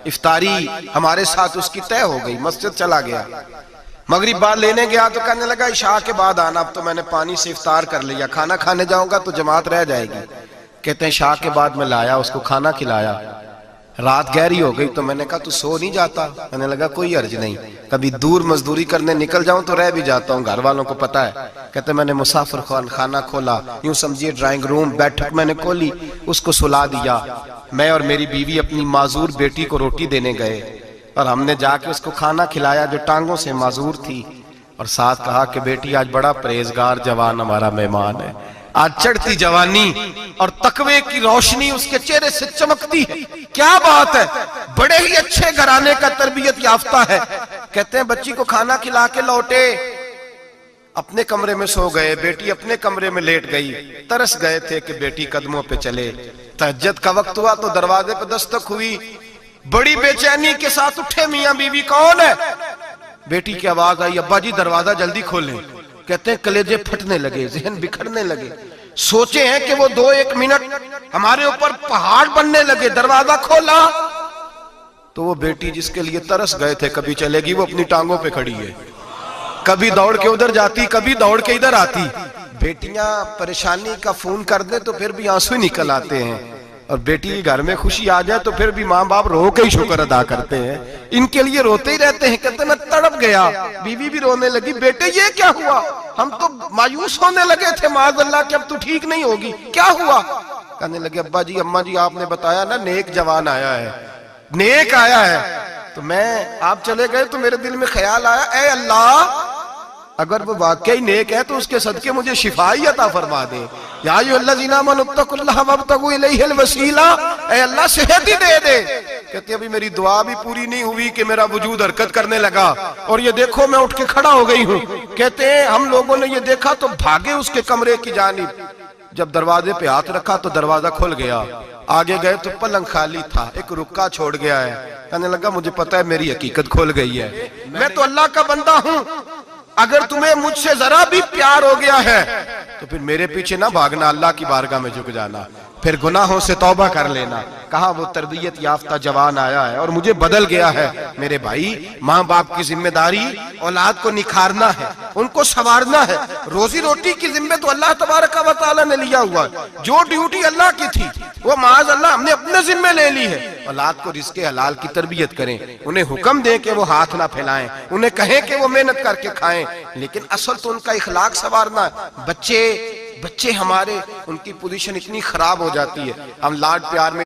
افطاری ہمارے ساتھ اس کی طے ہو گئی، مسجد چلا گیا، مغرب بعد لینے گیا تو کہنے لگا عشاء کے بعد آنا، اب تو میں نے پانی سے افطار کر لیا، کھانا کھانے جاؤں گا تو جماعت رہ جائے گی۔ کہتے ہیں عشاء کے بعد میں لایا، اس کو کھانا کھلایا، رات گہری ہو گئی تو میں نے کہا تو سو نہیں جاتا؟ کہنے لگا کوئی عرض نہیں، کبھی دور مزدوری کرنے نکل جاؤں تو رہ بھی جاتا ہوں، گھر والوں کو پتا ہے۔ کہتے ہیں میں نے مسافر خانہ کھولا، یوں سمجھیے ڈرائنگ روم، بیٹھک میں نے کھولی، اس کو سلا دیا، میں اور میری بیوی اپنی معذور بیٹی کو روٹی دینے گئے اور ہم نے جا کے اس کو کھانا کھلایا جو ٹانگوں سے معذور تھی، اور ساتھ کہا کہ بیٹی آج بڑا پرہیزگار جوان ہمارا مہمان ہے، آج چڑھتی جوانی اور تقوی کی روشنی اس کے چہرے سے چمکتی ہے، کیا بات ہے، بڑے ہی اچھے گھرانے کا تربیت یافتہ ہے۔ کہتے ہیں بچی کو کھانا کھلا کے لوٹے، اپنے کمرے میں سو گئے، بیٹی اپنے کمرے میں لیٹ گئی، ترس گئے تھے کہ بیٹی قدموں پہ چلے۔ تہجد کا وقت ہوا تو دروازے پہ دستک ہوئی، بڑی بے چینی کے ساتھ اٹھے میاں بیوی، کون ہے؟ بیٹی کی آواز آئی، ابا جی دروازہ جلدی کھولیں۔ کہتے ہیں کلیجے پھٹنے لگے، ذہن بکھرنے لگے، سوچے ہیں کہ وہ 2-1 منٹ ہمارے اوپر پہاڑ بننے لگے، دروازہ کھولا تو وہ بیٹی جس کے لیے ترس گئے تھے کبھی چلے گی، وہ اپنی ٹانگوں پہ کھڑی ہے، کبھی دوڑ کے ادھر جاتی، کبھی دوڑ کے ادھر آتی۔ بیٹیاں پریشانی کا فون کر دیں تو پھر بھی آنسو نکل آتے ہیں، اور بیٹی گھر میں خوشی آ جائے تو پھر بھی ماں باپ رو کے ہی شکر ادا کرتے ہیں، ان کے لیے روتے ہی رہتے ہیں۔ کہتے ہیں میں تڑپ گیا، بیوی بھی رونے لگی، بیٹے یہ کیا ہوا؟ ہم تو مایوس ہونے لگے تھے معاذ اللہ کہ اب تو ٹھیک نہیں ہوگی، کیا ہوا؟ کہنے لگے ابا جی اماں جی آپ نے بتایا نا نیک جوان آیا ہے، نیک آیا ہے، تو میں آپ چلے گئے تو میرے دل میں خیال آیا اے اللہ اگر وہ واقعی نیک ہے تو اس کے صدقے مجھے شفائی عطا فرما دے، یا ایھا الذین آمنوا اتقوا اللہ وابتغوا الیہ الوسیلہ، اے اللہ صحت ہی دے دے۔ کہتے ہیں ابھی میری دعا بھی پوری نہیں ہوئی کہ میرا وجود حرکت کرنے لگا، اور یہ دیکھو میں اٹھ کے کھڑا ہو گئی ہوں۔ کہتے ہیں ہم لوگوں نے یہ دیکھا تو بھاگے اس کے کمرے کی جانب، جب دروازے پہ ہاتھ رکھا تو دروازہ کھل گیا، آگے گئے تو پلنگ خالی تھا، ایک رکا چھوڑ گیا ہے۔ کہنے لگا مجھے پتا ہے میری حقیقت کھل گئی ہے، میں تو اللہ کا بندہ ہوں، اگر تمہیں مجھ سے ذرا بھی پیار ہو گیا ہے تو پھر میرے پیچھے نہ بھاگنا، اللہ کی بارگاہ میں جھک جانا، پھر گناہوں سے توبہ کر لینا۔ کہا وہ تربیت یافتہ جوان آیا ہے اور مجھے بدل گیا ہے۔ میرے بھائی ماں باپ کی ذمہ داری اولاد کو نکھارنا ہے، ان کو سنوارنا ہے، روزی روٹی کی ذمہ تو اللہ تبارک و تعالی نے لیا ہوا ہے، جو ڈیوٹی اللہ کی تھی وہ معاذ اللہ ہم نے اپنے ذمہ لے لی ہے۔ اولاد کو رزق حلال کی تربیت کریں، انہیں حکم دیں کہ وہ ہاتھ نہ پھیلائیں، انہیں کہیں کہ وہ محنت کر کے کھائیں، لیکن اصل تو ان کا اخلاق سنوارنا ہے۔ بچے ہمارے ان کی پوزیشن اتنی خراب ہو جاتی ہے، ہم لاڈ پیار میں